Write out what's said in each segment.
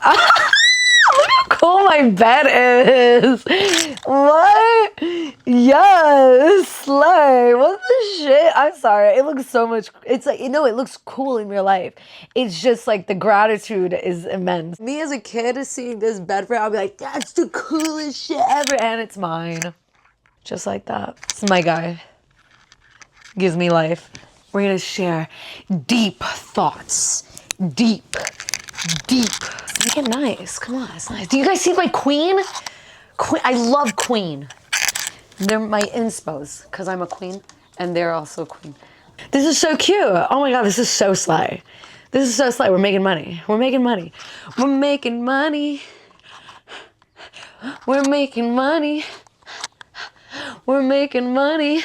Look how cool my bed is. What? Yes, slay. What the shit? I'm sorry. It looks so much. It's like, you know, it looks cool in real life. It's just like the gratitude is immense. Me as a kid seeing this bed frame, I'll be like, that's the coolest shit ever. And it's mine. Just like that. It's my guy. Gives me life. We're gonna share deep thoughts. Deep. Make it nice. Come on, it's nice. Do you guys see my queen? I love queen. They're my inspos because I'm a queen and they're also queen. This is so cute. Oh my God, this is so slay. This is so slay. We're making money. We're making money. We're making money. We're making money. We're making money.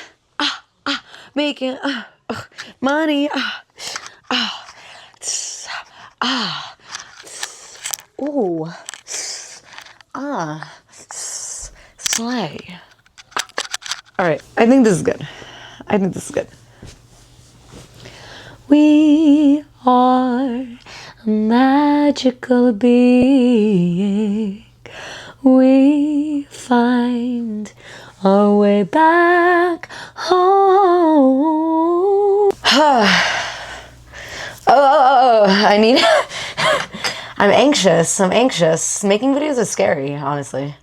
Making money. Ooh. Slay. All right, I think this is good. We are a magical being. We find our way back home. I need... I'm anxious. Making videos is scary, honestly.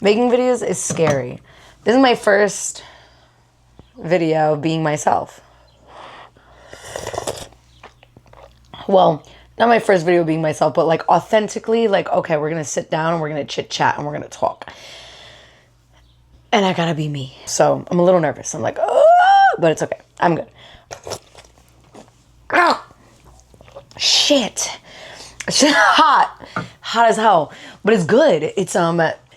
Making videos is scary. This is my first video being myself. Well, not my first video being myself, but like authentically, like, okay, we're gonna sit down and we're gonna chit chat and we're gonna talk. And I gotta be me. So I'm a little nervous. I'm like, oh, but it's okay. I'm good. Oh, shit. It's just hot as hell, but it's good. It's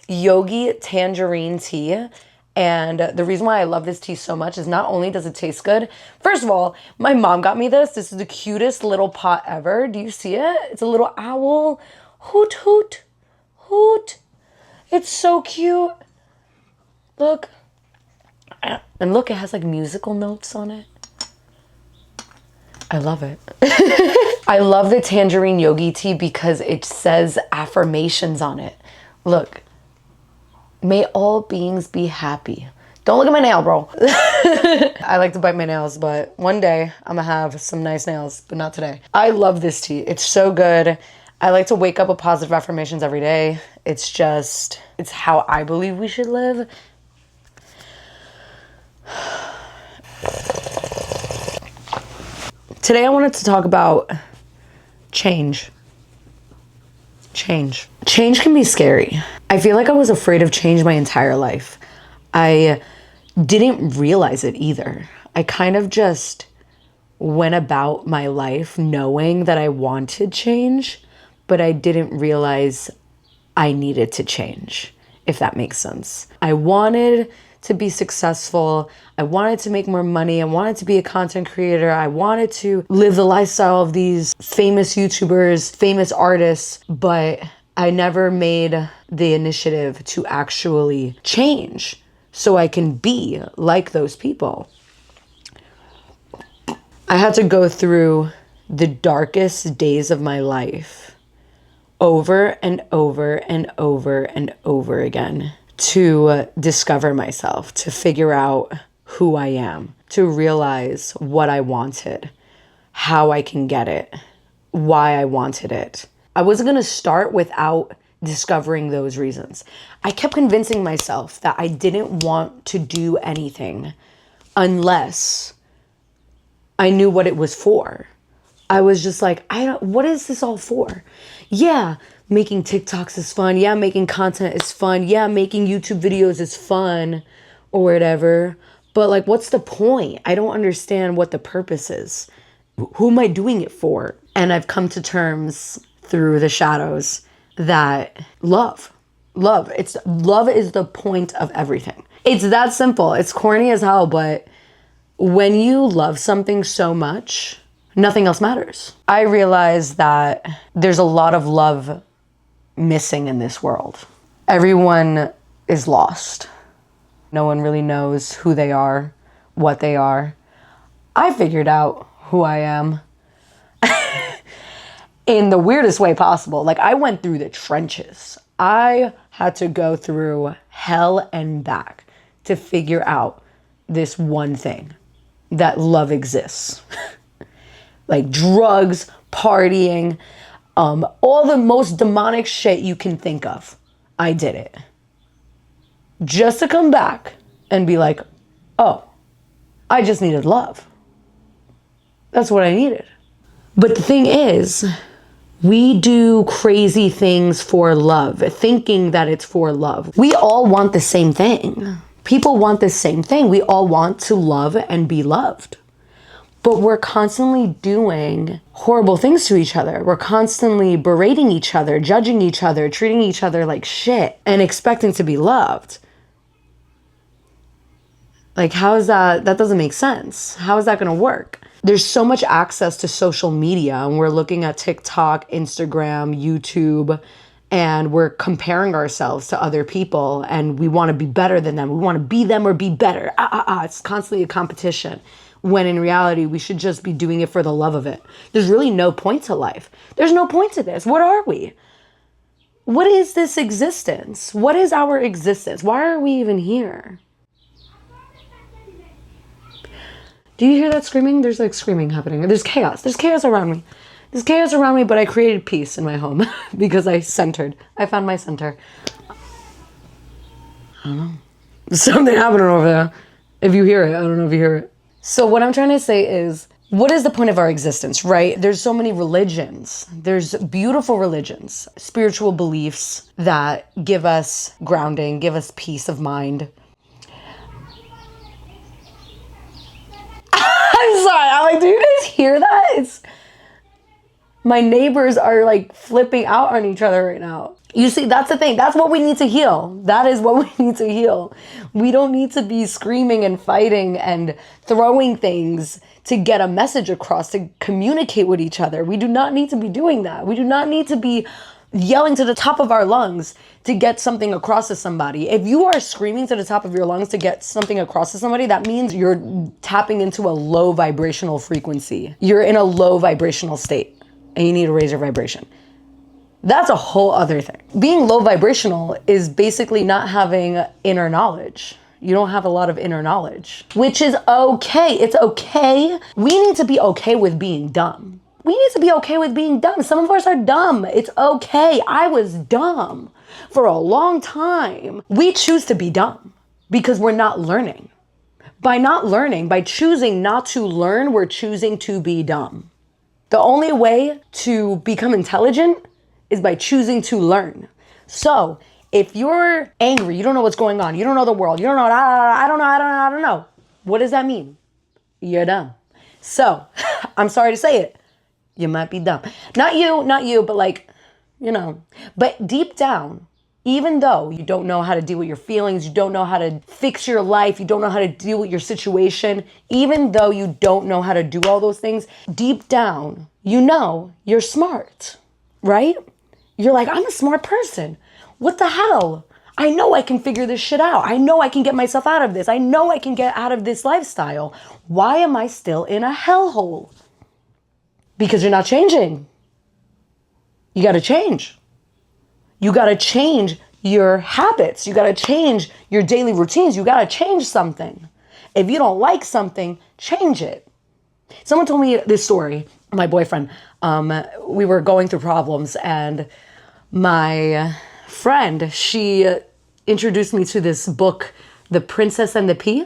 Yogi tangerine tea. And the reason why I love this tea so much is not only does it taste good. First of all, my mom got me this. This is the cutest little pot ever. Do you see it? It's a little owl. Hoot, hoot, hoot. It's so cute. Look. And look, it has like musical notes on it. I love it. I love the tangerine yogi tea because it says affirmations on it. Look, may all beings be happy. Don't look at my nail, bro. I like to bite my nails, but one day I'm gonna have some nice nails, but not today. I love this tea. It's so good. I like to wake up with positive affirmations every day. It's how I believe we should live. Today I wanted to talk about change. Change can be scary. I feel like I was afraid of change my entire life. I didn't realize it either. I kind of just went about my life knowing that I wanted change, but I didn't realize I needed to change, if that makes sense. I wanted to be successful. I wanted to make more money. I wanted to be a content creator. I wanted to live the lifestyle of these famous YouTubers, famous artists, but I never made the initiative to actually change so I can be like those people. I had to go through the darkest days of my life over and over and over and over again to discover myself, to figure out who I am, to realize what I wanted, how I can get it, why I wanted it. I wasn't gonna start without discovering those reasons. I kept convincing myself that I didn't want to do anything unless I knew what it was for. I was just like, what is this all for? Yeah, making TikToks is fun. Yeah, making content is fun. Yeah, making YouTube videos is fun or whatever. But like, what's the point? I don't understand what the purpose is. Who am I doing it for? And I've come to terms through the shadows that love is the point of everything. It's that simple. It's corny as hell, but when you love something so much, nothing else matters. I realize that there's a lot of love missing in this world. Everyone is lost. No one really knows who they are, what they are. I figured out who I am. in the weirdest way possible. Like, I went through the trenches. I had to go through hell and back to figure out this one thing, that love exists. Like drugs, partying, all the most demonic shit you can think of. I did it. Just to come back and be like, oh, I just needed love. That's what I needed. But the thing is, we do crazy things for love, thinking that it's for love. We all want the same thing. People want the same thing. We all want to love and be loved. But we're constantly doing horrible things to each other. We're constantly berating each other, judging each other, treating each other like shit, and expecting to be loved. Like, how is that? That doesn't make sense. How is that going to work? There's so much access to social media, and we're looking at TikTok, Instagram, YouTube, and we're comparing ourselves to other people, and we want to be better than them. We want to be them or be better. It's constantly a competition, when in reality, we should just be doing it for the love of it. There's really no point to life. There's no point to this. What are we? What is this existence? What is our existence? Why are we even here? Do you hear that screaming? There's like screaming happening. There's chaos. There's chaos around me. There's chaos around me, but I created peace in my home because I centered. I found my center. I don't know. There's something happening over there. If you hear it, I don't know if you hear it. So what I'm trying to say is, what is the point of our existence, right? There's so many religions. There's beautiful religions, spiritual beliefs that give us grounding, give us peace of mind. I'm sorry. I'm like, do you guys hear that? My neighbors are like flipping out on each other right now. You see, that's the thing. That's what we need to heal. That is what we need to heal. We don't need to be screaming and fighting and throwing things to get a message across, to communicate with each other. We do not need to be doing that. We do not need to be yelling to the top of our lungs to get something across to somebody. If you are screaming to the top of your lungs to get something across to somebody, that means you're tapping into a low vibrational frequency. You're in a low vibrational state and you need to raise your vibration. That's a whole other thing. Being low vibrational is basically not having inner knowledge. You don't have a lot of inner knowledge, which is okay. It's okay. We need to be okay with being dumb. We need to be okay with being dumb. Some of us are dumb. It's okay. I was dumb for a long time. We choose to be dumb because we're not learning. By not learning, by choosing not to learn, we're choosing to be dumb. The only way to become intelligent is by choosing to learn. So if you're angry, you don't know what's going on, you don't know the world, you don't know, I don't know. What does that mean? You're dumb. So I'm sorry to say it. You might be dumb. Not you, but like, you know. But deep down, even though you don't know how to deal with your feelings, you don't know how to fix your life, you don't know how to deal with your situation, even though you don't know how to do all those things, deep down, you know you're smart, right? You're like, I'm a smart person. What the hell? I know I can figure this shit out. I know I can get myself out of this. I know I can get out of this lifestyle. Why am I still in a hellhole? Because you're not changing. You got to change. You got to change your habits. You got to change your daily routines. You got to change something. If you don't like something, change it. Someone told me this story. My boyfriend, we were going through problems, and my friend, she introduced me to this book, The Princess and the Pea.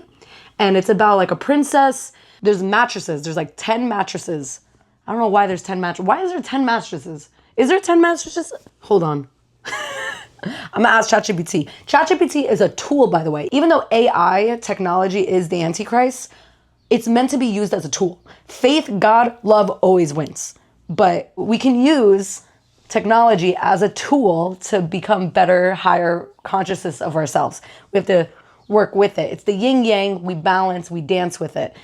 And it's about like a princess. There's mattresses. There's like 10 mattresses. I don't know why there's 10 mattresses. Why is there 10 mattresses? Is there 10 mattresses? Hold on. I'm gonna ask ChatGPT. ChatGPT is a tool, by the way. Even though AI technology is the Antichrist, it's meant to be used as a tool. Faith, God, love always wins. But we can use technology as a tool to become better, higher consciousness of ourselves. We have to work with it. It's the yin yang. We balance, we dance with it.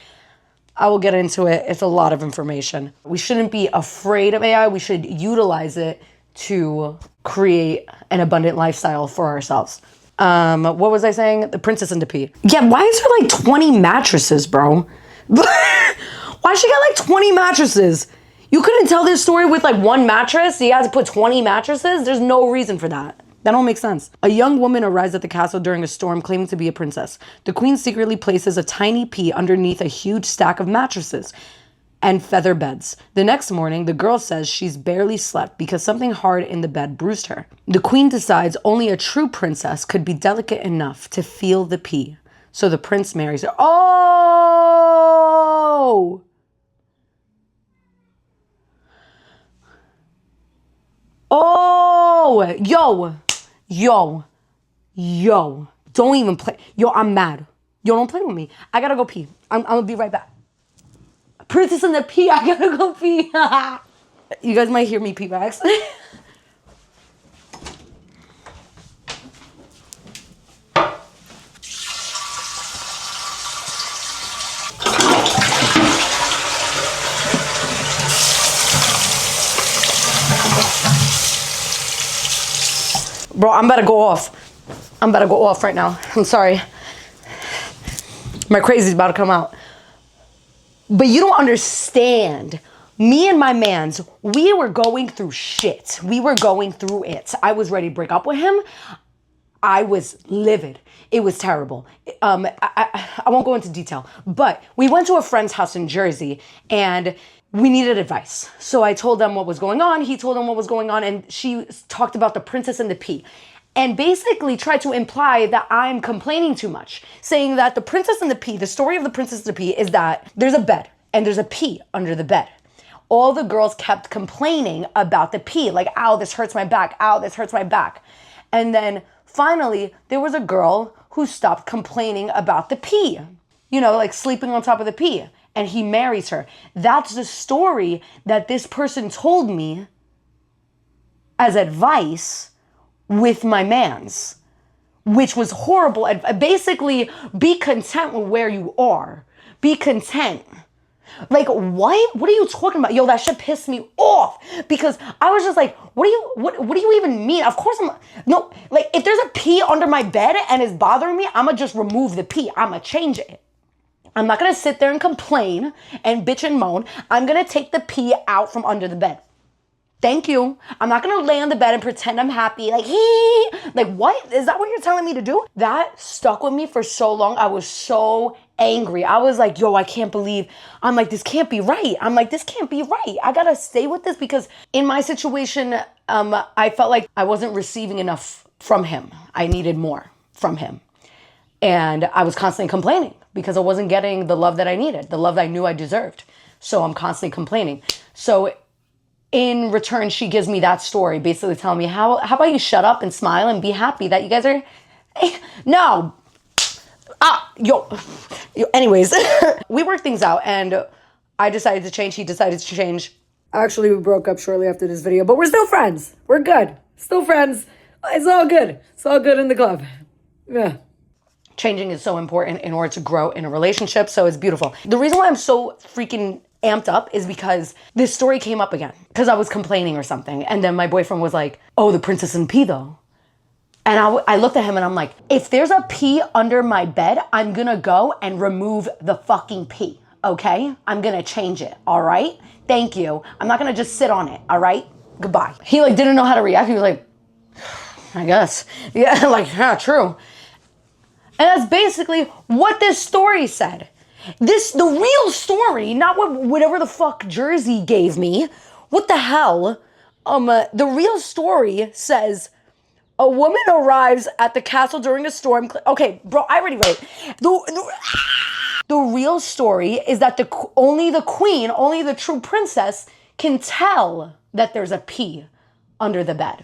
I will get into it. It's a lot of information. We shouldn't be afraid of AI. We should utilize it to create an abundant lifestyle for ourselves. What was I saying? The Princess and the Pea. Yeah, why is there like 20 mattresses, bro? Why she got like 20 mattresses? You couldn't tell this story with like one mattress? You had to put 20 mattresses? There's no reason for that. That don't make sense. A young woman arrives at the castle during a storm claiming to be a princess. The queen secretly places a tiny pea underneath a huge stack of mattresses and feather beds. The next morning, the girl says she's barely slept because something hard in the bed bruised her. The queen decides only a true princess could be delicate enough to feel the pea. So the prince marries her. Oh! Oh! Yo. Don't even play. Yo, I'm mad. Yo, don't play with me. I gotta go pee. I'm gonna be right back. Princess and the Pea, I gotta go pee. You guys might hear me pee by accident. Bro, I'm about to go off. I'm about to go off right now. I'm sorry. My crazy's about to come out. But you don't understand. Me and my mans, we were going through shit. We were going through it. I was ready to break up with him. I was livid. It was terrible. I won't go into detail, but we went to a friend's house in Jersey and we needed advice. So I told them what was going on. He told them what was going on. And she talked about the Princess and the Pea and basically tried to imply that I'm complaining too much, saying that the Princess and the Pea, the story of the Princess and the Pea is that there's a bed and there's a pea under the bed. All the girls kept complaining about the pea, like, ow, this hurts my back. Ow, this hurts my back. And then finally, there was a girl who stopped complaining about the pea, you know, like sleeping on top of the pea. And he marries her. That's the story that this person told me as advice with my mans, which was horrible. Basically, be content with where you are. Be content. Like, what? What are you talking about? Yo, that shit pissed me off because I was just like, what do you even mean? Of course no, like if there's a pea under my bed and it's bothering me, I'ma just remove the pea. I'ma change it. I'm not gonna sit there and complain and bitch and moan. I'm gonna take the pea out from under the bed. Thank you. I'm not gonna lay on the bed and pretend I'm happy. Like, hee. Like, what? Is that what you're telling me to do? That stuck with me for so long. I was so angry. I was like, yo, I can't believe. I'm like, this can't be right. I'm like, this can't be right. I gotta stay with this because in my situation, I felt like I wasn't receiving enough from him. I needed more from him. And I was constantly complaining because I wasn't getting the love that I needed, the love that I knew I deserved. So I'm constantly complaining. So in return, she gives me that story, basically telling me, how about you shut up and smile and be happy that you guys are, no. Anyways, we worked things out and I decided to change. He decided to change. Actually, we broke up shortly after this video, but we're still friends. We're good. Still friends. It's all good. It's all good in the club. Yeah. Changing is so important in order to grow in a relationship, so it's beautiful. The reason why I'm so freaking amped up is because this story came up again because I was complaining or something. And then my boyfriend was like, oh, the Princess and Pea though. And I looked at him and I'm like, if there's a pea under my bed, I'm gonna go and remove the fucking pea, okay? I'm gonna change it, all right? Thank you. I'm not gonna just sit on it, all right? Goodbye. He like didn't know how to react. He was like, I guess. Yeah, like, yeah, true. And that's basically what this story said. The real story, not whatever the fuck Jersey gave me. What the hell? The real story says, a woman arrives at the castle during a storm. Okay, bro, I already read it. The real story is that only the queen, only the true princess can tell that there's a pea under the bed.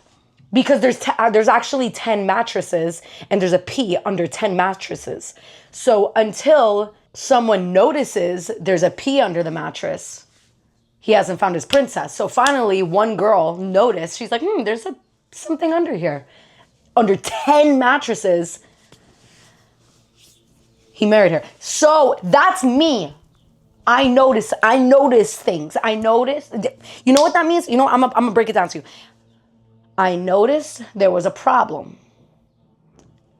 Because there's actually 10 mattresses and there's a pea under 10 mattresses. So until someone notices there's a pea under the mattress, he hasn't found his princess. So finally, one girl noticed. She's like, there's something under here. Under 10 mattresses, he married her. So that's me. I notice things. You know what that means? You know, I'm gonna break it down to you. I noticed there was a problem.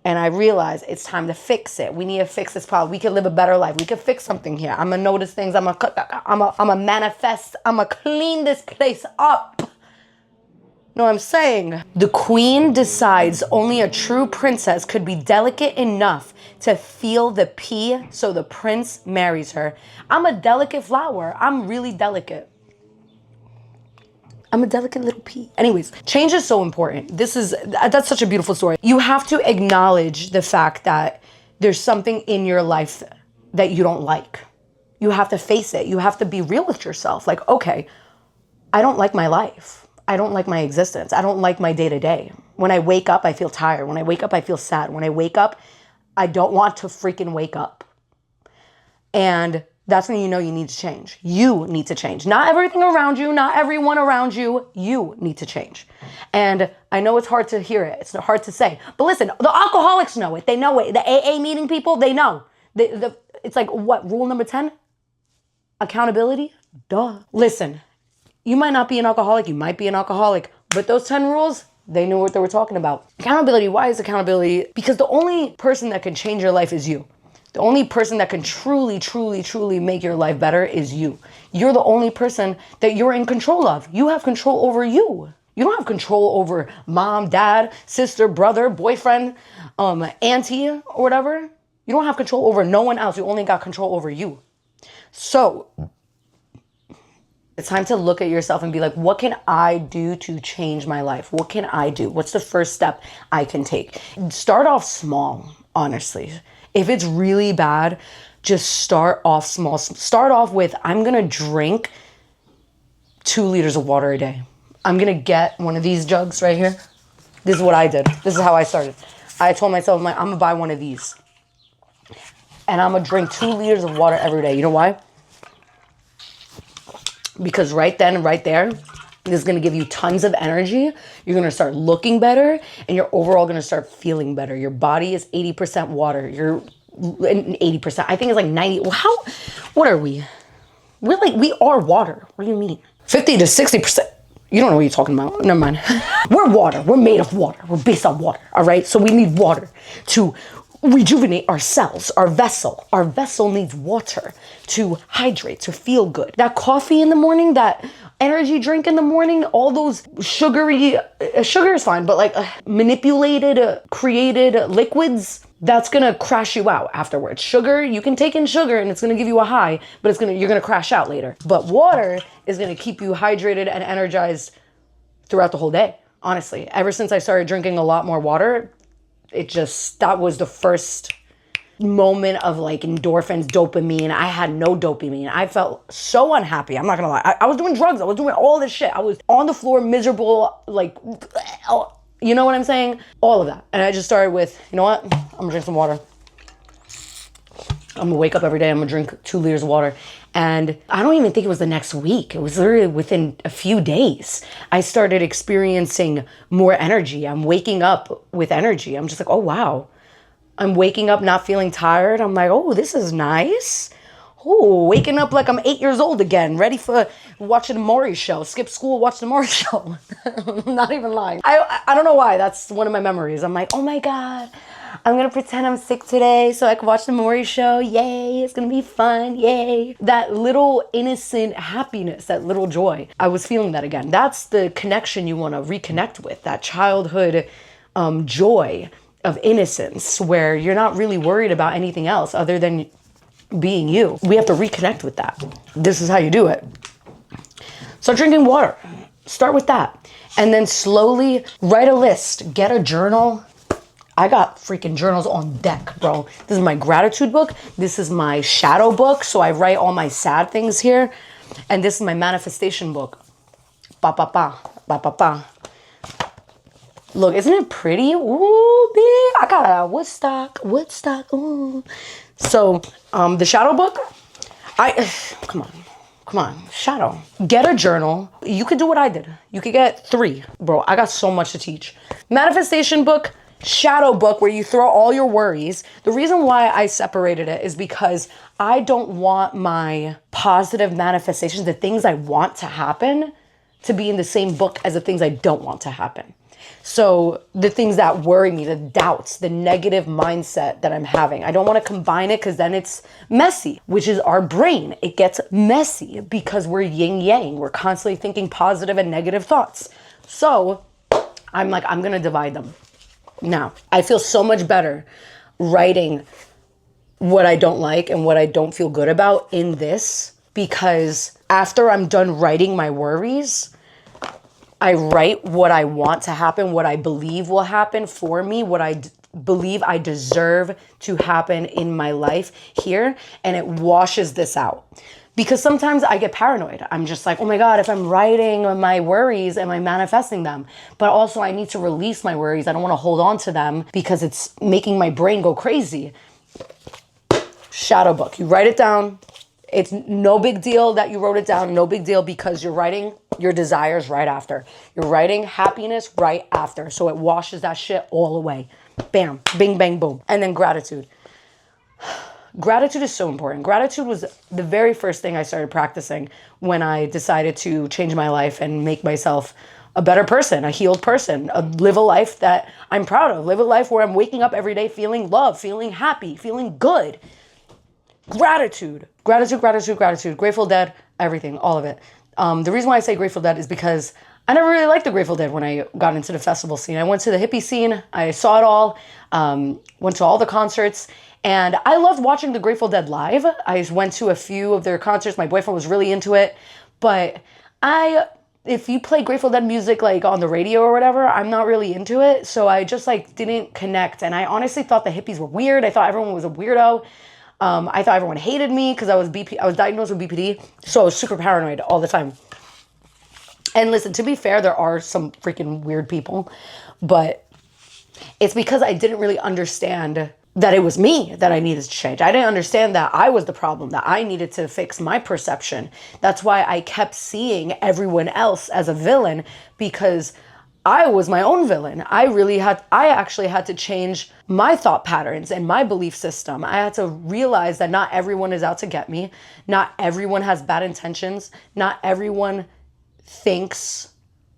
And I realized it's time to fix it. We need to fix this problem. We can live a better life. We can fix something here. I'm gonna notice things. I'm gonna manifest. I'm gonna clean this place up. Know what I'm saying? The queen decides only a true princess could be delicate enough to feel the pea, so the prince marries her. I'm a delicate flower. I'm really delicate. I'm a delicate little pea. Anyways, change is so important. That's such a beautiful story. You have to acknowledge the fact that there's something in your life that you don't like. You have to face it. You have to be real with yourself. Like, okay, I don't like my life. I don't like my existence. I don't like my day-to-day. When I wake up, I feel tired. When I wake up, I feel sad. When I wake up, I don't want to freaking wake up. And that's when you know you need to change. You need to change. Not everything around you, not everyone around you. You need to change. And I know it's hard to hear it. It's hard to say. But listen, the alcoholics know it. They know it. The AA meeting people, they know. It's like, what, rule number 10? Accountability? Duh. Listen, you might not be an alcoholic. You might be an alcoholic. But those 10 rules, they knew what they were talking about. Accountability, why is accountability? Because the only person that can change your life is you. The only person that can truly, truly, truly make your life better is you. You're the only person that you're in control of. You have control over you. You don't have control over mom, dad, sister, brother, boyfriend, auntie, or whatever. You don't have control over no one else. You only got control over you. So it's time to look at yourself and be like, what can I do to change my life? What can I do? What's the first step I can take? Start off small, honestly. If it's really bad, just start off small. Start off with, I'm going to drink 2 liters of water a day. I'm going to get one of these jugs right here. This is what I did. This is how I started. I told myself, I'm going to buy one of these. And I'm going to drink 2 liters of water every day. You know why? Because right then and right there, this is going to give you tons of energy. You're going to start looking better, and you're overall going to start feeling better. Your body is 80% water. You're 80%. I think it's like 90. What are we? We are water. What do you mean? 50 to 60%. You don't know what you're talking about. Never mind. We're water. We're made of water. We're based on water. All right. So we need water to rejuvenate our cells, our vessel. Our vessel needs water to hydrate, to feel good. That coffee in the morning, that energy drink in the morning, all those sugar is fine, but like manipulated, created liquids, that's gonna crash you out afterwards. Sugar, you can take in sugar and it's gonna give you a high, but you're gonna crash out later. But water is gonna keep you hydrated and energized throughout the whole day. Honestly, ever since I started drinking a lot more water, that was the first moment of like endorphins, dopamine. I had no dopamine. I felt so unhappy. I'm not gonna lie. I was doing drugs. I was doing all this shit. I was on the floor, miserable, like, you know what I'm saying? All of that. And I just started with, you know what? I'm gonna drink some water. I'm gonna wake up every day. I'm gonna drink 2 liters of water. And I don't even think it was the next week. It was literally within a few days. I started experiencing more energy. I'm waking up with energy. I'm just like, oh, wow. I'm waking up not feeling tired. I'm like, oh, this is nice. Oh, waking up like I'm 8 years old again, ready for watching the Maury show. Skip school, watch the Maury show. Not even lying. I don't know why. That's one of my memories. I'm like, oh my God, I'm going to pretend I'm sick today so I can watch the Maury show. Yay, it's going to be fun. Yay. That little innocent happiness, that little joy. I was feeling that again. That's the connection you want to reconnect with, that childhood joy of innocence where you're not really worried about anything else other than being you. We have to reconnect with that. This is how you do it. Start drinking water. Start with that. And then slowly write a list. Get a journal. I got freaking journals on deck, bro. This is my gratitude book. This is my shadow book. So I write all my sad things here. And this is my manifestation book. Ba, ba, ba, ba, ba, ba. Look, isn't it pretty? Ooh, big. I got a Woodstock, ooh. So, the shadow book, come on, shadow. Get a journal. You could do what I did. You could get 3. Bro, I got so much to teach. Manifestation book, shadow book, where you throw all your worries. The reason why I separated it is because I don't want my positive manifestations, the things I want to happen, to be in the same book as the things I don't want to happen. So the things that worry me, the doubts, the negative mindset that I'm having, I don't want to combine it because then it's messy, which is our brain. It gets messy because we're yin yang. We're constantly thinking positive and negative thoughts. So I'm like, I'm going to divide them. Now, I feel so much better writing what I don't like and what I don't feel good about in this, because after I'm done writing my worries, I write what I want to happen, what I believe will happen for me, what I believe I deserve to happen in my life here, and it washes this out. Because sometimes I get paranoid. I'm just like, oh my God, if I'm writing my worries, am I manifesting them? But also I need to release my worries. I don't want to hold on to them because it's making my brain go crazy. Shadow book. You write it down. It's no big deal that you wrote it down. No big deal because you're writing your desires right after. You're writing happiness right after. So it washes that shit all away. Bam. Bing, bang, boom. And then gratitude. Gratitude is so important. Gratitude was the very first thing I started practicing when I decided to change my life and make myself a better person, a healed person, live a life that I'm proud of, live a life where I'm waking up every day feeling love, feeling happy, feeling good. Gratitude, gratitude, gratitude, gratitude. Grateful Dead, everything, all of it. The reason why I say Grateful Dead is because I never really liked the Grateful Dead when I got into the festival scene. I went to the hippie scene. I saw it all, went to all the concerts, and I loved watching the Grateful Dead live. I went to a few of their concerts. My boyfriend was really into it, but if you play Grateful Dead music like on the radio or whatever, I'm not really into it. So I just like didn't connect. And I honestly thought the hippies were weird. I thought everyone was a weirdo. I thought everyone hated me because I was diagnosed with BPD. So I was super paranoid all the time. And listen, to be fair, there are some freaking weird people, but it's because I didn't really understand that it was me that I needed to change. I didn't understand that I was the problem, that I needed to fix my perception. That's why I kept seeing everyone else as a villain, because I was my own villain. I actually had to change my thought patterns and my belief system. I had to realize that not everyone is out to get me. Not everyone has bad intentions. Not everyone thinks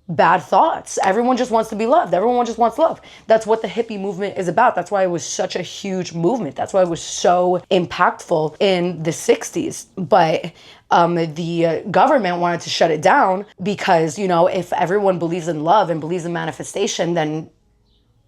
bad thoughts. Everyone just wants to be loved. Everyone just wants love. That's what the hippie movement is about. That's why it was such a huge movement. That's why it was so impactful in the 60s. But the government wanted to shut it down because, if everyone believes in love and believes in manifestation, then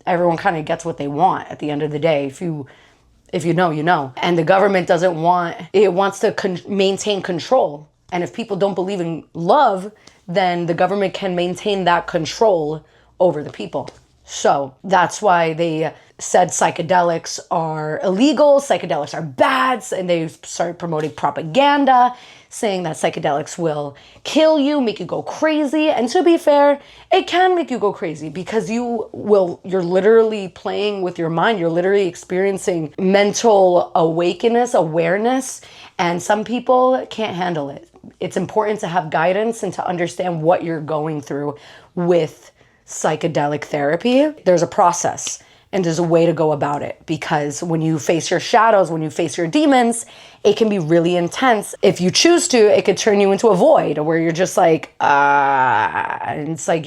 everyone kind of gets what they want at the end of the day. If you know, you know. And the government wants to maintain control. And if people don't believe in love, then the government can maintain that control over the people. So that's why they said psychedelics are illegal, psychedelics are bad, and they started promoting propaganda, saying that psychedelics will kill you, make you go crazy. And to be fair, it can make you go crazy because you're literally playing with your mind. You're literally experiencing mental awareness, and some people can't handle it. It's important to have guidance and to understand what you're going through with psychedelic therapy. There's a process and there's a way to go about it, because when you face your shadows, when you face your demons, it can be really intense. If you choose to, it could turn you into a void where you're just like, and it's like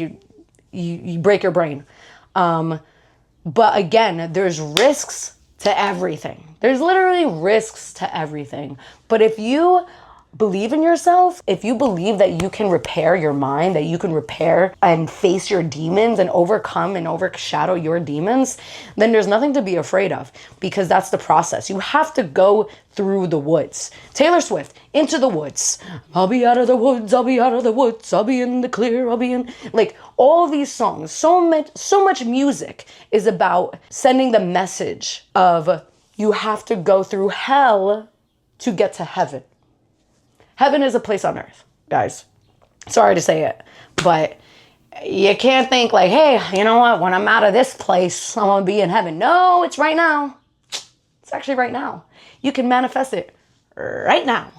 you break your brain. But again, there's risks to everything. There's literally risks to everything. But if you believe in yourself, if you believe that you can repair your mind, that you can repair and face your demons and overcome and overshadow your demons, then there's nothing to be afraid of, because that's the process. You have to go through the woods. Taylor Swift, Into the Woods. I'll be out of the woods, I'll be out of the woods, I'll be in the clear, I'll be in... Like, all these songs, so much music is about sending the message of you have to go through hell to get to heaven. Heaven is a place on earth, guys. Sorry to say it, but you can't think like, hey, you know what? When I'm out of this place, I'm going to be in heaven. No, it's right now. It's actually right now. You can manifest it right now.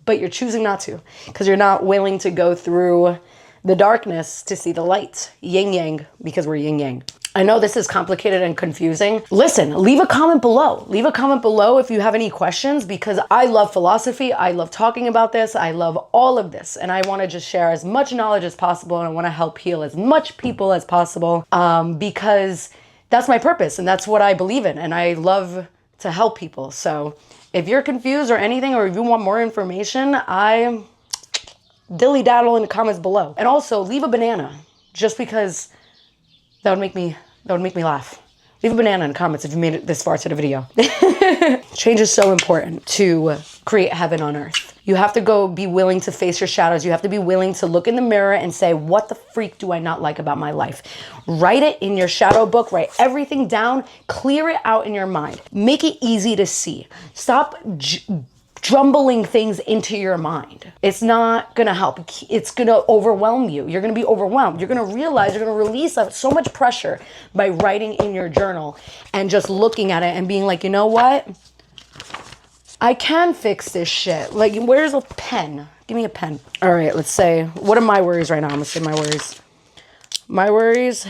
But you're choosing not to, because you're not willing to go through the darkness to see the light. Yin yang, because we're yin yang. I know this is complicated and confusing. Listen, leave a comment below. Leave a comment below if you have any questions, because I love philosophy. I love talking about this. I love all of this. And I want to just share as much knowledge as possible. And I want to help heal as much people as possible, because that's my purpose and that's what I believe in. And I love to help people. So if you're confused or anything, or if you want more information, I dilly daddle in the comments below. And also leave a banana, just because that would make me laugh. Leave a banana in the comments if you made it this far to the video. Change is so important to create heaven on earth. You have to go be willing to face your shadows. You have to be willing to look in the mirror and say, what the freak do I not like about my life? Write it in your shadow book. Write everything down. Clear it out in your mind. Make it easy to see. Stop jumbling things into your mind. It's not gonna help. It's gonna overwhelm you. You're gonna be overwhelmed. You're gonna realize you're gonna release so much pressure by writing in your journal and just looking at it and being like, you know what? I can fix this shit. Like, where's a pen? Give me a pen. All right, let's say, what are my worries right now? I'm gonna say my worries. My worries,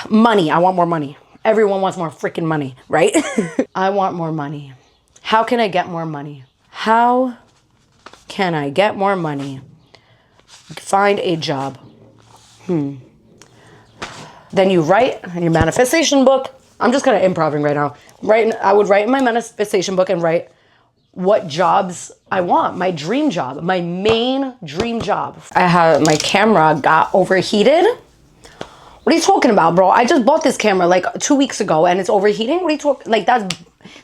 money. I want more money. Everyone wants more freaking money, right? I want more money. How can I get more money? How can I get more money? Find a job. Then you write in your manifestation book. I'm just kind of improvising right now. I would write in my manifestation book and write what jobs I want. My dream job, my main dream job. My camera got overheated. What are you talking about, bro? I just bought this camera like 2 weeks ago and it's overheating. What are you talking? Like, that's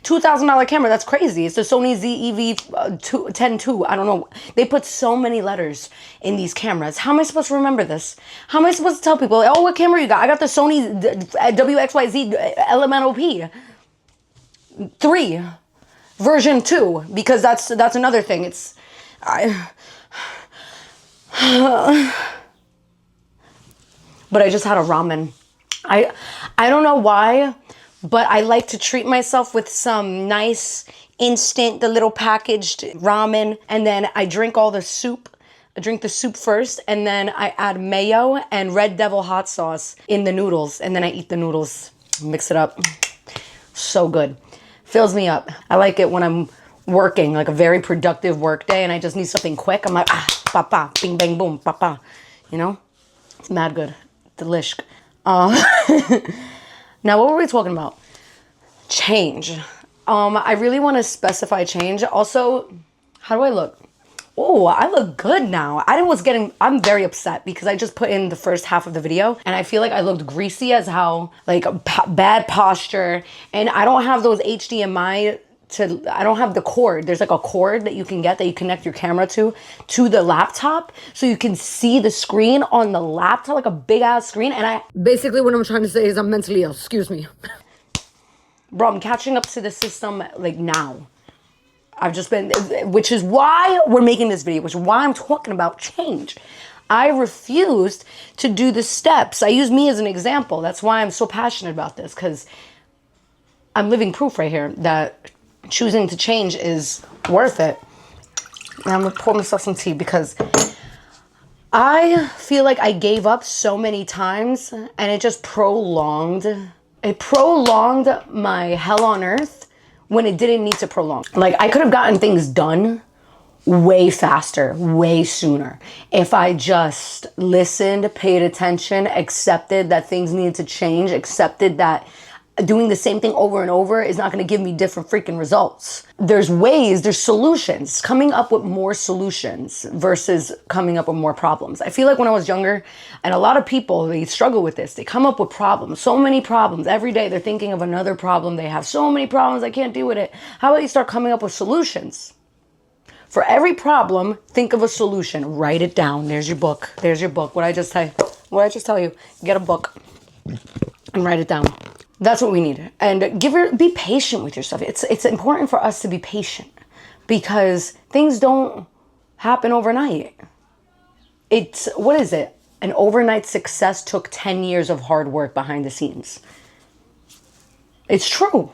$2,000 camera. That's crazy. It's the Sony ZEV-10 II. I don't know. They put so many letters in these cameras. How am I supposed to remember this? How am I supposed to tell people, oh, what camera you got? I got the Sony WXYZ LMNOP 3 version 2, because that's another thing. But I just had a ramen. I don't know why, but I like to treat myself with some nice instant, the little packaged ramen, and then I drink all the soup. I drink the soup first, and then I add mayo and Red Devil hot sauce in the noodles, and then I eat the noodles, mix it up. So good. Fills me up. I like it when I'm working, like a very productive work day, and I just need something quick. I'm like, papa, bing, bang, boom, papa. You know? It's mad good. Delish. Now, what were we talking about? Change. I really want to specify change. Also, how do I look? Oh, I look good now. I'm very upset because I just put in the first half of the video and I feel like I looked greasy as hell, like bad posture. And I don't have those HDMI I don't have the cord. There's like a cord that you can get that you connect your camera to the laptop, so you can see the screen on the laptop, like a big ass screen. And basically what I'm trying to say is I'm mentally ill. Excuse me. Bro, I'm catching up to the system like now. I've just been, which is why we're making this video, which is why I'm talking about change. I refused to do the steps. I use me as an example. That's why I'm so passionate about this, because I'm living proof right here that choosing to change is worth it. And I'm gonna pour myself some tea because I feel like I gave up so many times and it just prolonged my hell on earth when it didn't need to prolong. Like, I could have gotten things done way faster, way sooner, if I just listened, paid attention, accepted that things needed to change, accepted that doing the same thing over and over is not going to give me different freaking results. There's ways, there's solutions, coming up with more solutions versus coming up with more problems. I feel like when I was younger, and a lot of people, they struggle with this. They come up with problems, so many problems. Every day they're thinking of another problem. They have so many problems, I can't deal with it. How about you start coming up with solutions? For every problem, think of a solution. Write it down. There's your book. There's your book. What I just tell you? Get a book and write it down. That's what we need. And be patient with yourself. It's important for us to be patient because things don't happen overnight. What is it? An overnight success took 10 years of hard work behind the scenes. It's true.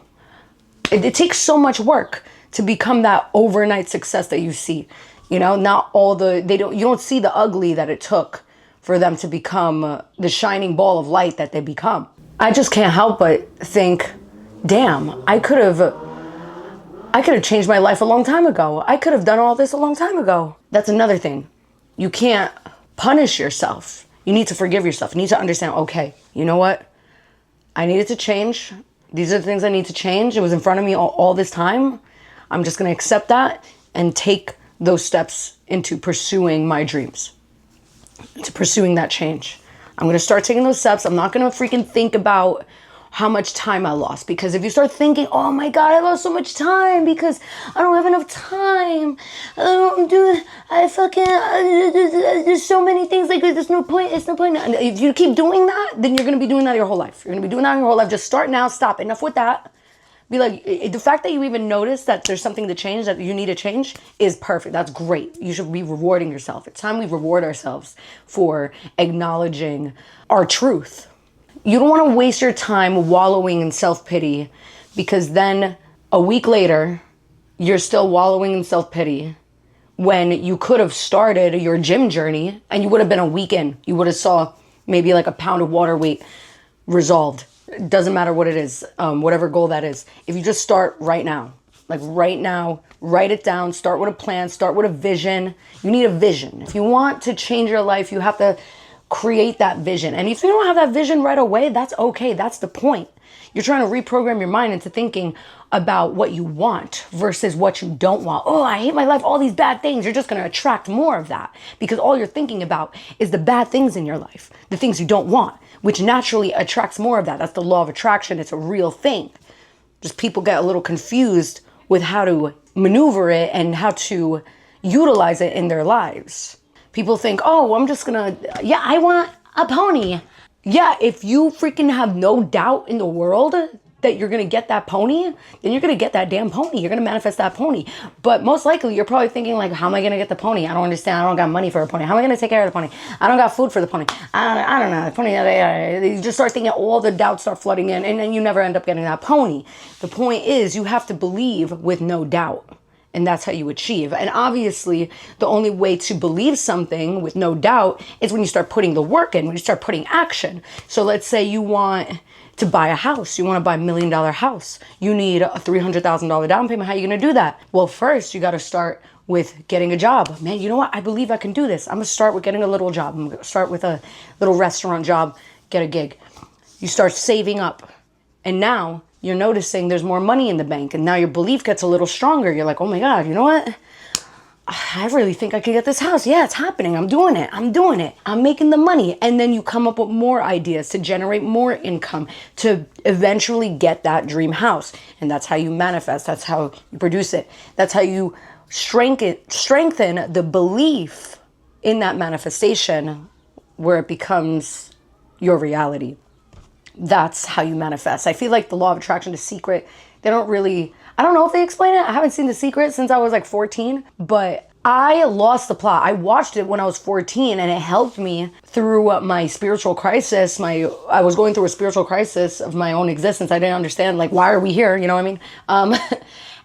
It takes so much work to become that overnight success that you see. You know, not all you don't see the ugly that it took for them to become the shining ball of light that they become. I just can't help but think, damn, I could have changed my life a long time ago. I could have done all this a long time ago. That's another thing. You can't punish yourself. You need to forgive yourself. You need to understand, okay, you know what? I needed to change. These are the things I need to change. It was in front of me all this time. I'm just going to accept that and take those steps into pursuing my dreams, to pursuing that change. I'm going to start taking those steps. I'm not going to freaking think about how much time I lost, because if you start thinking, oh my God, I lost so much time because I don't have enough time. There's so many things, like there's no point. It's no point. And if you keep doing that, then you're going to be doing that your whole life. You're going to be doing that your whole life. Just start now, stop. Enough with that. Be like, the fact that you even notice that there's something to change, that you need to change, is perfect. That's great. You should be rewarding yourself. It's time we reward ourselves for acknowledging our truth. You don't want to waste your time wallowing in self-pity, because then a week later, you're still wallowing in self-pity when you could have started your gym journey and you would have been a week in. You would have saw maybe like a pound of water weight resolved. It doesn't matter what it is, whatever goal that is. If you just start right now, like right now, write it down, start with a plan, start with a vision. You need a vision. If you want to change your life, you have to create that vision. And if you don't have that vision right away, that's okay. That's the point. You're trying to reprogram your mind into thinking about what you want versus what you don't want. Oh, I hate my life, all these bad things. You're just going to attract more of that, because all you're thinking about is the bad things in your life, the things you don't want, which naturally attracts more of that. That's the law of attraction. It's a real thing. Just people get a little confused with how to maneuver it and how to utilize it in their lives. People think, oh, I'm just gonna, I want a pony. Yeah, if you freaking have no doubt in the world that you're gonna get that pony, then you're gonna get that damn pony. You're gonna manifest that pony. But most likely, you're probably thinking like, how am I gonna get the pony? I don't understand. I don't got money for a pony. How am I gonna take care of the pony? I don't got food for the pony. I don't know. The pony, you just start thinking, all the doubts start flooding in, and then you never end up getting that pony. The point is, you have to believe with no doubt. And that's how you achieve. And obviously, the only way to believe something with no doubt is when you start putting the work in, when you start putting action. So let's say you want to buy a house. You want to buy $1 million house. You need a $300,000 down payment. How are you going to do that? Well, first, you got to start with getting a job. Man, you know what? I believe I can do this. I'm going to start with getting a little job. I'm going to start with a little restaurant job, get a gig. You start saving up. And now you're noticing there's more money in the bank, and now your belief gets a little stronger. You're like, oh my God, you know what? I really think I could get this house. Yeah, it's happening. I'm doing it. I'm making the money. And then you come up with more ideas to generate more income to eventually get that dream house. And that's how you manifest. That's how you produce it. That's how you strengthen the belief in that manifestation, where it becomes your reality. That's how you manifest. I feel like the law of attraction, The Secret, they don't really, I don't know if they explain it. I haven't seen The Secret since I was like 14, but I lost the plot. I watched it when I was 14, and it helped me through my spiritual crisis. I was going through a spiritual crisis of my own existence. I didn't understand, like, why are we here? You know what I mean?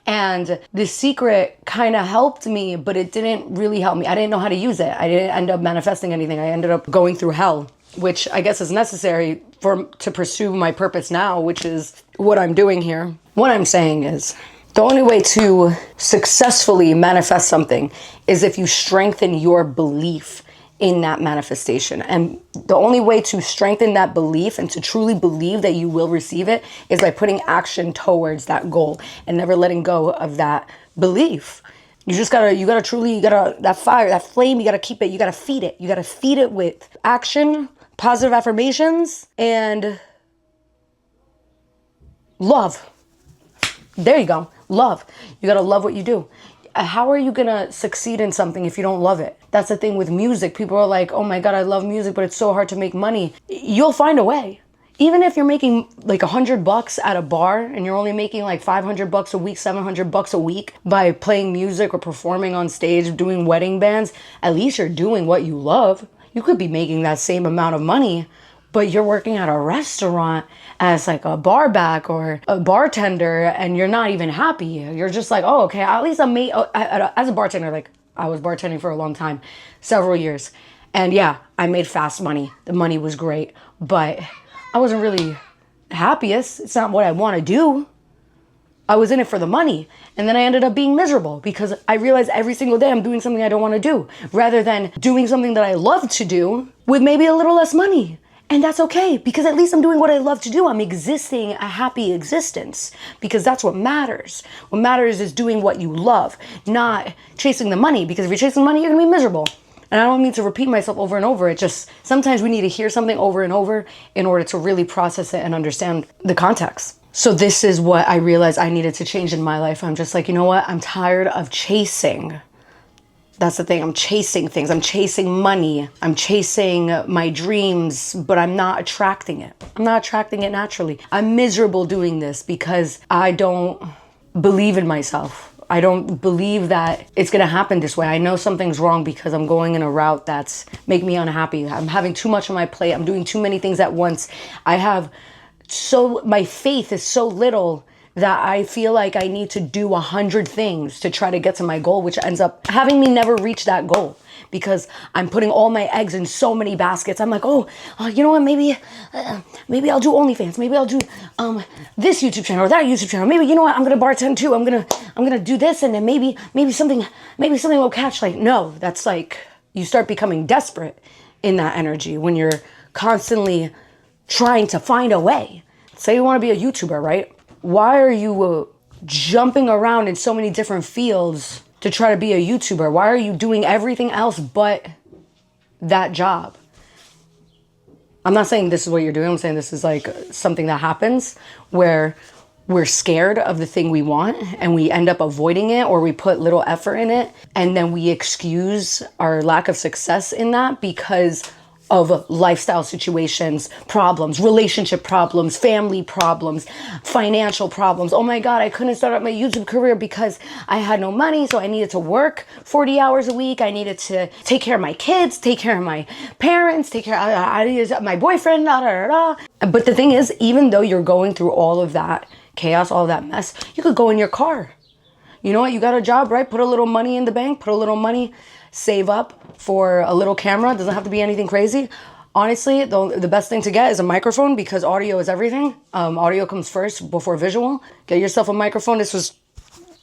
And The Secret kind of helped me, but it didn't really help me. I didn't know how to use it. I didn't end up manifesting anything. I ended up going through hell, which I guess is necessary to pursue my purpose now, which is what I'm doing here. What I'm saying is, the only way to successfully manifest something is if you strengthen your belief in that manifestation. And the only way to strengthen that belief and to truly believe that you will receive it is by putting action towards that goal and never letting go of that belief. That fire, that flame, you gotta keep it, you gotta feed it. You gotta feed it with action, positive affirmations, and love. There you go. Love. You gotta love what you do. How are you gonna succeed in something if you don't love it? That's the thing with music. People are like, oh my God, I love music, but it's so hard to make money. You'll find a way. Even if you're making like $100 at a bar and you're only making like $500 a week, $700 a week by playing music or performing on stage, doing wedding bands, at least you're doing what you love. You could be making that same amount of money, but you're working at a restaurant as like a bar back or a bartender, and you're not even happy. You're just like, oh, okay, at least as a bartender, like I was bartending for a long time, several years. And yeah, I made fast money. The money was great, but I wasn't really happiest. It's not what I want to do. I was in it for the money. And then I ended up being miserable because I realized every single day I'm doing something I don't want to do rather than doing something that I love to do with maybe a little less money. And that's okay because at least I'm doing what I love to do. I'm existing a happy existence because that's what matters. What matters is doing what you love, not chasing the money, because if you're chasing money, you're going to be miserable. And I don't mean to repeat myself over and over. It just, sometimes we need to hear something over and over in order to really process it and understand the context. So this is what I realized I needed to change in my life. I'm just like, you know what? I'm tired of chasing. That's the thing. I'm chasing things. I'm chasing money. I'm chasing my dreams, but I'm not attracting it. I'm not attracting it naturally. I'm miserable doing this because I don't believe in myself. I don't believe that it's going to happen this way. I know something's wrong because I'm going in a route that's making me unhappy. I'm having too much on my plate. I'm doing too many things at once. My faith is so little that I feel like I need to do 100 things to try to get to my goal, which ends up having me never reach that goal because I'm putting all my eggs in so many baskets. I'm like, you know what? Maybe I'll do OnlyFans. Maybe I'll do this YouTube channel or that YouTube channel. Maybe, you know what? I'm gonna bartend too. I'm gonna do this, and then maybe something will catch. Like, no, that's like you start becoming desperate in that energy when you're constantly trying to find a way. Say you want to be a YouTuber, right? Why are you jumping around in so many different fields to try to be a YouTuber? Why are you doing everything else but that job? I'm not saying this is what you're doing. I'm saying this is like something that happens where we're scared of the thing we want and we end up avoiding it, or we put little effort in it and then we excuse our lack of success in that because of lifestyle situations, problems, relationship problems, family problems, financial problems. Oh my God, I couldn't start up my YouTube career because I had no money, so I needed to work 40 hours a week. I needed to take care of my kids, take care of my parents, I needed my boyfriend, But the thing is, even though you're going through all of that chaos, all of that mess, you could go in your car. You know what? You got a job, right? Put a little money in the bank, put a little money, save up for a little camera. It doesn't have to be anything crazy. Honestly, the best thing to get is a microphone because audio is everything. Audio comes first before visual. Get yourself a microphone. This was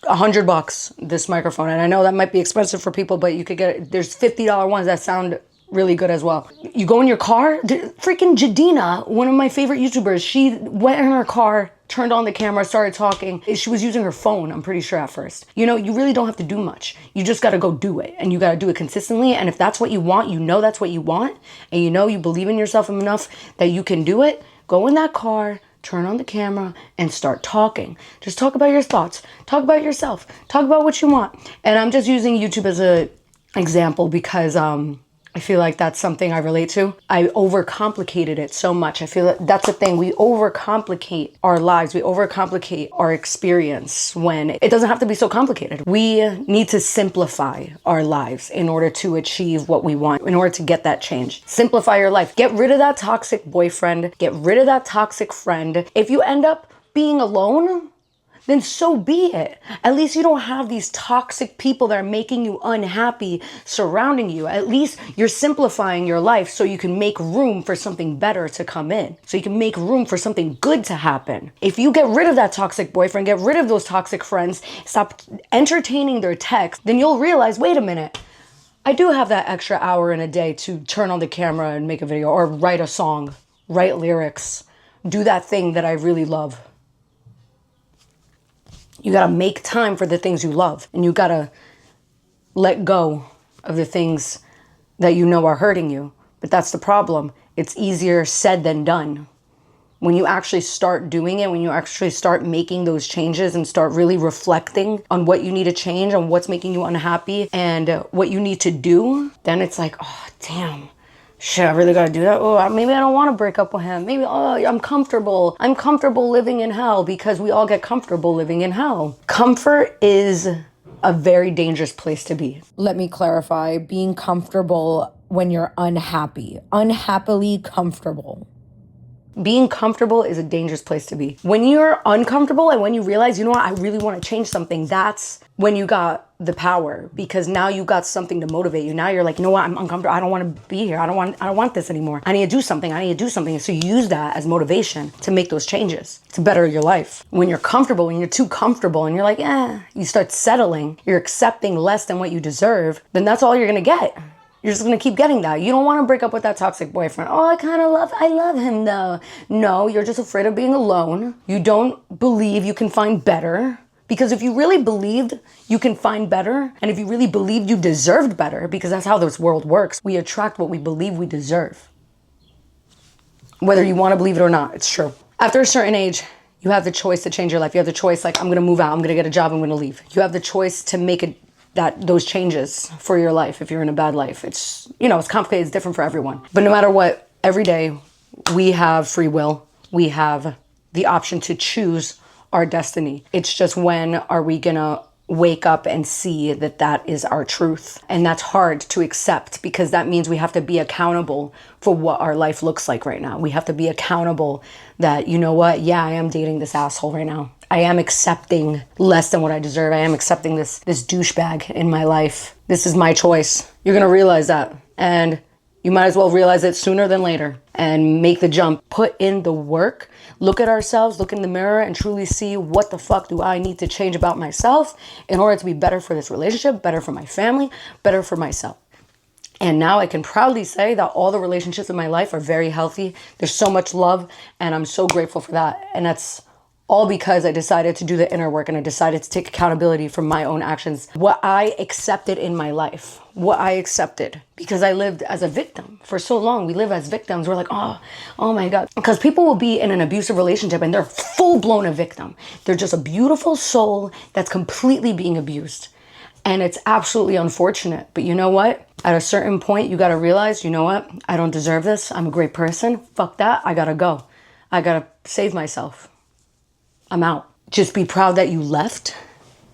$100, this microphone. And I know that might be expensive for people, but you could get, there's $50 ones that sound really good as well. You go in your car, freaking Jadina, one of my favorite YouTubers, she went in her car, turned on the camera, started talking. She was using her phone, I'm pretty sure at first. You know, you really don't have to do much. You just got to go do it, and you got to do it consistently. And if that's what you want, you know that's what you want, and you know you believe in yourself enough that you can do it, go in that car, turn on the camera, and start talking. Just talk about your thoughts. Talk about yourself. Talk about what you want. And I'm just using YouTube as an example because I feel like that's something I relate to. I overcomplicated it so much. I feel that that's the thing. We overcomplicate our lives. We overcomplicate our experience when it doesn't have to be so complicated. We need to simplify our lives in order to achieve what we want, in order to get that change. Simplify your life. Get rid of that toxic boyfriend. Get rid of that toxic friend. If you end up being alone, then so be it. At least you don't have these toxic people that are making you unhappy surrounding you. At least you're simplifying your life so you can make room for something better to come in. So you can make room for something good to happen. If you get rid of that toxic boyfriend, get rid of those toxic friends, stop entertaining their texts, then you'll realize, wait a minute, I do have that extra hour in a day to turn on the camera and make a video or write a song, write lyrics, do that thing that I really love. You gotta make time for the things you love, and you gotta let go of the things that you know are hurting you. But that's the problem. It's easier said than done. When you actually start doing it, when you actually start making those changes and start really reflecting on what you need to change, on what's making you unhappy and what you need to do, then it's like, oh, damn. Shit, I really gotta do that? Oh, maybe I don't want to break up with him. Maybe, I'm comfortable. I'm comfortable living in hell because we all get comfortable living in hell. Comfort is a very dangerous place to be. Let me clarify, being comfortable when you're unhappy. Unhappily comfortable. Being comfortable is a dangerous place to be. When you're uncomfortable and when you realize, you know what, I really want to change something, that's when you got the power, because now you got something to motivate you. Now you're like, you know what, I'm uncomfortable. I don't want to be here. I don't want this anymore. I need to do something. So you use that as motivation to make those changes, to better your life. When you're comfortable, when you're too comfortable and you're like, you start settling, you're accepting less than what you deserve, then that's all you're going to get. You're just going to keep getting that. You don't want to break up with that toxic boyfriend. Oh, I love him though. No, you're just afraid of being alone. You don't believe you can find better. Because if you really believed you can find better, and if you really believed you deserved better, because that's how this world works, we attract what we believe we deserve. Whether you want to believe it or not, it's true. After a certain age, you have the choice to change your life. You have the choice, like, I'm going to move out, I'm going to get a job, I'm going to leave. You have the choice to make those changes for your life if you're in a bad life. It's, it's complicated, it's different for everyone. But no matter what, every day we have free will. We have the option to choose our destiny. It's just, when are we gonna wake up and see that is our truth? And that's hard to accept, because that means we have to be accountable for what our life looks like right now. We have to be accountable that, you know what, I am dating this asshole right now. I am accepting less than what I deserve. I am accepting this douchebag in my life. This is my choice. You're gonna realize that. And you might as well realize it sooner than later and make the jump. Put in the work. Look at ourselves, look in the mirror, and truly see, what the fuck do I need to change about myself in order to be better for this relationship, better for my family, better for myself. And now I can proudly say that all the relationships in my life are very healthy. There's so much love, and I'm so grateful for that. And that's all because I decided to do the inner work, and I decided to take accountability for my own actions. What I accepted in my life, because I lived as a victim for so long. We live as victims. We're like, oh my God. Because people will be in an abusive relationship and they're full blown a victim. They're just a beautiful soul that's completely being abused. And it's absolutely unfortunate. But you know what? At a certain point, you got to realize, you know what? I don't deserve this. I'm a great person. Fuck that. I got to go. I got to save myself. I'm out. Just be proud that you left,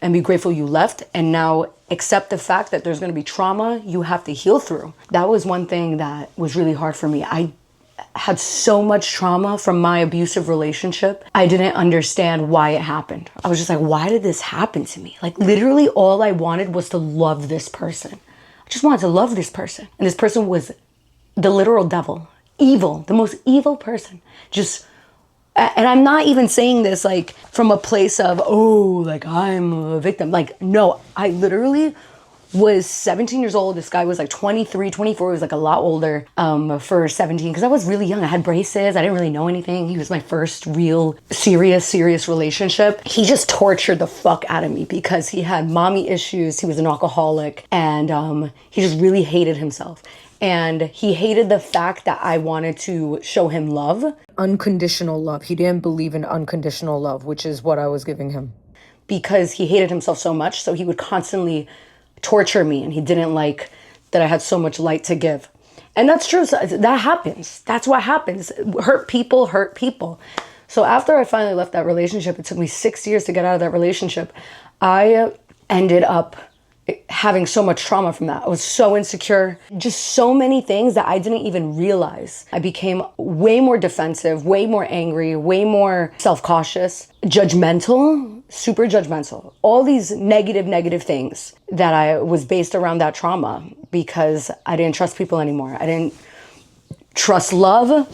and be grateful you left, and now accept the fact that there's going to be trauma you have to heal through. That was one thing that was really hard for me. I had so much trauma from my abusive relationship. I didn't understand why it happened. I was just like, why did this happen to me? Like, literally all I wanted was to love this person. I just wanted to love this person. And this person was the literal devil. Evil. The most evil person. And I'm not even saying this like from a place of, like I'm a victim. Like, no, I literally was 17 years old. This guy was like 23, 24. He was like a lot older for 17, because I was really young. I had braces. I didn't really know anything. He was my first real serious relationship. He just tortured the fuck out of me because he had mommy issues. He was an alcoholic, and he just really hated himself. And he hated the fact that I wanted to show him love. Unconditional love. He didn't believe in unconditional love, which is what I was giving him. Because he hated himself so much, so he would constantly torture me, and he didn't like that I had so much light to give. And that's true. So that happens. That's what happens. Hurt people hurt people. So after I finally left that relationship, it took me 6 years to get out of that relationship. I ended up having so much trauma from that. I was so insecure, just so many things that I didn't even realize. I became way more defensive, way more angry, way more self-cautious, judgmental, super judgmental. All these negative things that I was based around that trauma, because I didn't trust people anymore. I didn't trust love.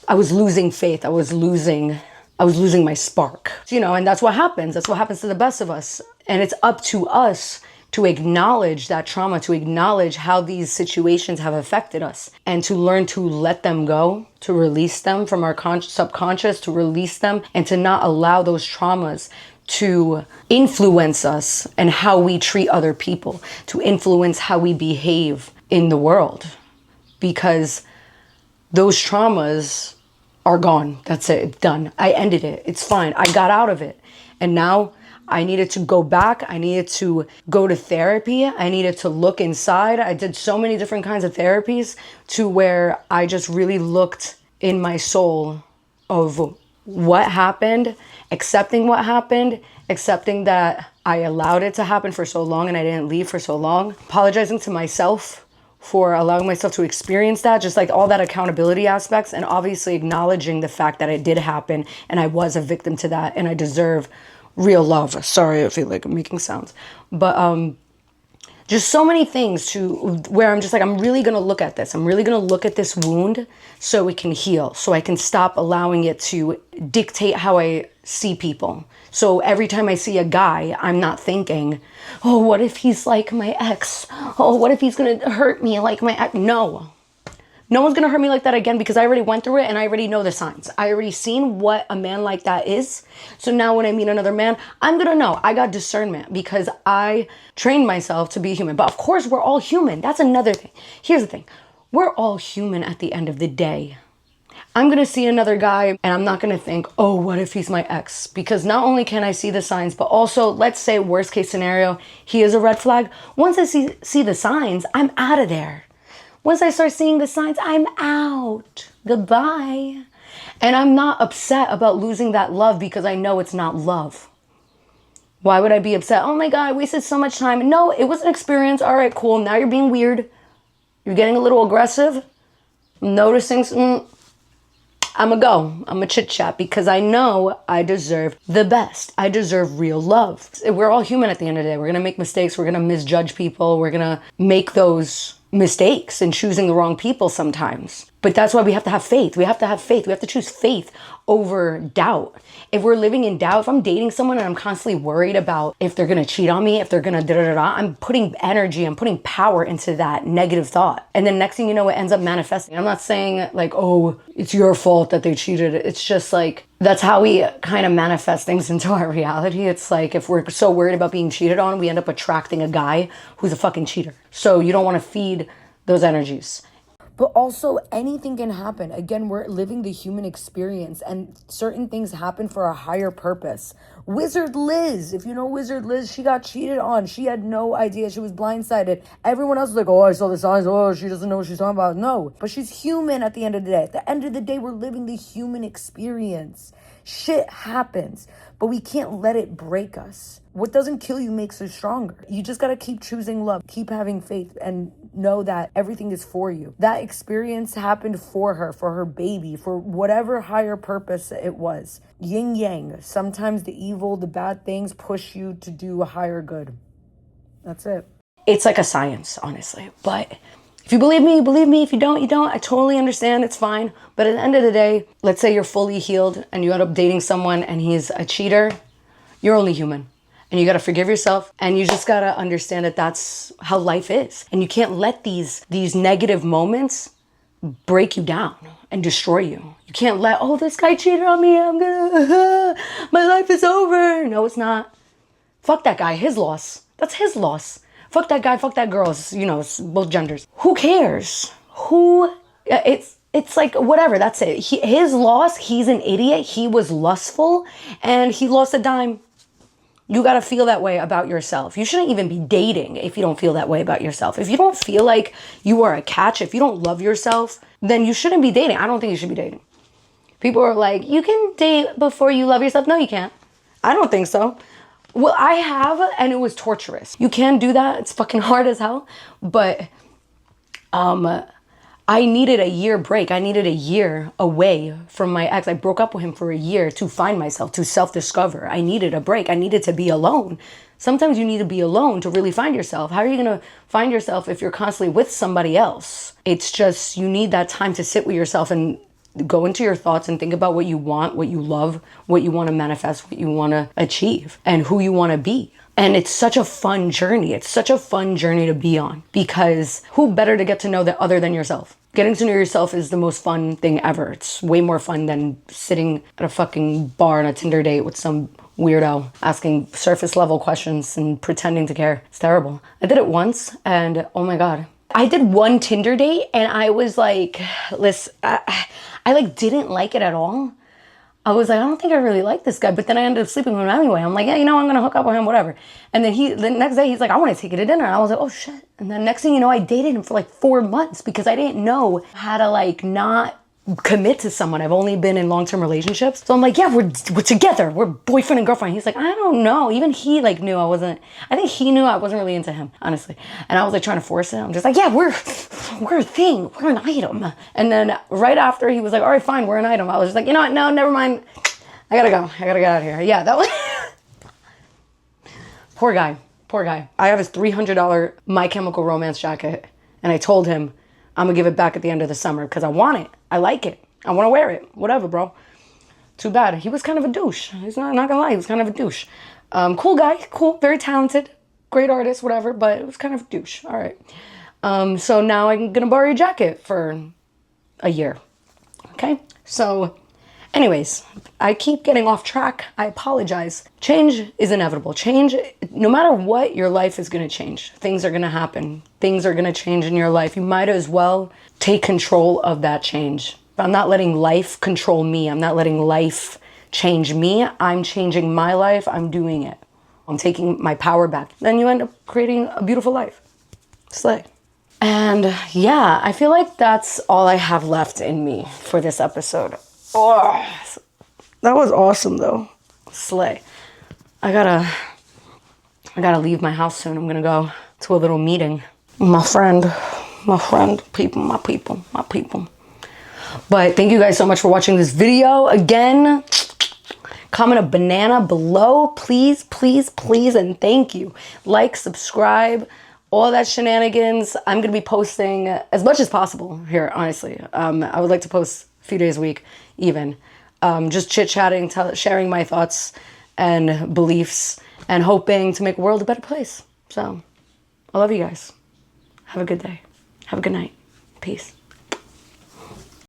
I was losing faith. I was losing my spark. And that's what happens. That's what happens to the best of us. And it's up to us to acknowledge that trauma, to acknowledge how these situations have affected us, and to learn to let them go, to release them from our subconscious, to release them, and to not allow those traumas to influence us and how we treat other people, to influence how we behave in the world. Because those traumas are gone. That's it. It's done. I ended it. It's fine. I got out of it. And now I needed to go back. I needed to go to therapy. I needed to look inside. I did so many different kinds of therapies to where I just really looked in my soul of what happened, accepting what happened, accepting that I allowed it to happen for so long and I didn't leave for so long, apologizing to myself for allowing myself to experience that, just like all that accountability aspects, and obviously acknowledging the fact that it did happen and I was a victim to that and I deserve real love. Sorry, I feel like I'm making sounds. But just so many things to where I'm just like, I'm really going to look at this. I'm really going to look at this wound so it can heal, so I can stop allowing it to dictate how I see people. So every time I see a guy, I'm not thinking, oh, what if he's like my ex? Oh, what if he's going to hurt me like my ex? No. No one's going to hurt me like that again because I already went through it and I already know the signs. I already seen what a man like that is. So now when I meet another man, I'm going to know. I got discernment because I trained myself to be human. But of course, we're all human. That's another thing. Here's the thing. We're all human at the end of the day. I'm going to see another guy and I'm not going to think, oh, what if he's my ex? Because not only can I see the signs, but also, let's say worst case scenario, he is a red flag. Once I see the signs, I'm out of there. Once I start seeing the signs, I'm out. Goodbye. And I'm not upset about losing that love because I know it's not love. Why would I be upset? Oh my God, I wasted so much time. No, it was an experience. All right, cool. Now you're being weird. You're getting a little aggressive. I'm noticing some. I'm a chit chat because I know I deserve the best. I deserve real love. We're all human at the end of the day. We're going to make mistakes. We're going to misjudge people. We're going to make those mistakes and choosing the wrong people sometimes. But that's why we have to have faith. We have to have faith. We have to choose faith over doubt. If we're living in doubt, if I'm dating someone and I'm constantly worried about if they're going to cheat on me, if they're going to da-da-da-da, I'm putting energy, I'm putting power into that negative thought. And then next thing you know, it ends up manifesting. I'm not saying like, oh, it's your fault that they cheated. It's just like, that's how we kind of manifest things into our reality. It's like, if we're so worried about being cheated on, we end up attracting a guy who's a fucking cheater. So you don't want to feed those energies. But also, anything can happen. Again, we're living the human experience, and certain things happen for a higher purpose. Wizard Liz, if you know Wizard Liz, she got cheated on. She had no idea. She was blindsided. Everyone else was like, oh, I saw the signs. Oh, she doesn't know what she's talking about. No, but she's human at the end of the day. At the end of the day, we're living the human experience. Shit happens, but we can't let it break us. What doesn't kill you makes us stronger. You just got to keep choosing love, keep having faith, and know that everything is for you. That experience happened for her baby, for whatever higher purpose it was. Yin yang. Sometimes the evil, the bad things push you to do a higher good. That's it. It's like a science, honestly. But if you believe me, you believe me. If you don't, you don't. I totally understand. It's fine. But at the end of the day, let's say you're fully healed and you end up dating someone and he's a cheater. You're only human. And you got to forgive yourself. And you just got to understand that that's how life is. And you can't let these negative moments break you down and destroy you. You can't let, oh, this guy cheated on me. My life is over. No, it's not. Fuck that guy. His loss. That's his loss. Fuck that guy. Fuck that girl. It's both genders. Who cares? It's like, whatever. That's it. His loss. He's an idiot. He was lustful and he lost a dime. You got to feel that way about yourself. You shouldn't even be dating if you don't feel that way about yourself. If you don't feel like you are a catch, if you don't love yourself, then you shouldn't be dating. I don't think you should be dating. People are like, you can date before you love yourself. No, you can't. I don't think so. Well, I have, and it was torturous. You can do that. It's fucking hard as hell. But I needed a year break. I needed a year away from my ex. I broke up with him for a year to find myself, to self-discover. I needed a break. I needed to be alone. Sometimes you need to be alone to really find yourself. How are you going to find yourself if you're constantly with somebody else? It's just, you need that time to sit with yourself and go into your thoughts and think about what you want, what you love, what you want to manifest, what you want to achieve, and who you want to be. And it's such a fun journey. It's such a fun journey to be on, because who better to get to know that other than yourself? Getting to know yourself is the most fun thing ever. It's way more fun than sitting at a fucking bar on a Tinder date with some weirdo asking surface level questions and pretending to care. It's terrible. I did it once and oh my God. I did one Tinder date and I was like, listen, I like didn't like it at all. I was like, I don't think I really like this guy. But then I ended up sleeping with him anyway. I'm like, yeah, I'm going to hook up with him, whatever. And then the next day he's like, I want to take you to dinner. And I was like, oh shit. And then next thing you know, I dated him for like 4 months because I didn't know how to like not commit to someone. I've only been in long-term relationships. So I'm like, yeah, we're together. We're boyfriend and girlfriend. He's like, I don't know. Even he like knew I wasn't, I think he knew I wasn't really into him, honestly. And I was like trying to force it. I'm just like, yeah, we're a thing. We're an item. And then right after he was like, all right, fine, we're an item. I was just like, you know what? No, never mind. I gotta go. I gotta get out of here. Yeah, that was, poor guy. Poor guy. I have his $300 My Chemical Romance jacket. And I told him, I'm gonna give it back at the end of the summer because I want it. I like it. I want to wear it. Whatever, bro. Too bad. He was kind of a douche. He's not gonna lie. He was kind of a douche. Cool guy. Cool. Very talented. Great artist. Whatever. But it was kind of a douche. All right. So now I'm gonna borrow your jacket for a year. Okay. So, anyways, I keep getting off track. I apologize. Change is inevitable. Change, no matter what, your life is gonna change. Things are gonna happen. Things are gonna change in your life. You might as well take control of that change. I'm not letting life control me. I'm not letting life change me. I'm changing my life. I'm doing it. I'm taking my power back. Then you end up creating a beautiful life. Slay. And yeah, I feel like that's all I have left in me for this episode. Oh, that was awesome though. Slay. I gotta leave my house soon. I'm gonna go to a little meeting. My friend, my people. But thank you guys so much for watching this video. Again, comment a banana below, please, please, please, and thank you. Like, subscribe, all that shenanigans. I'm gonna be posting as much as possible here, honestly. I would like to post a few days a week, even. Just chit-chatting, sharing my thoughts and beliefs, and hoping to make the world a better place. So, I love you guys. Have a good day. Have a good night. Peace.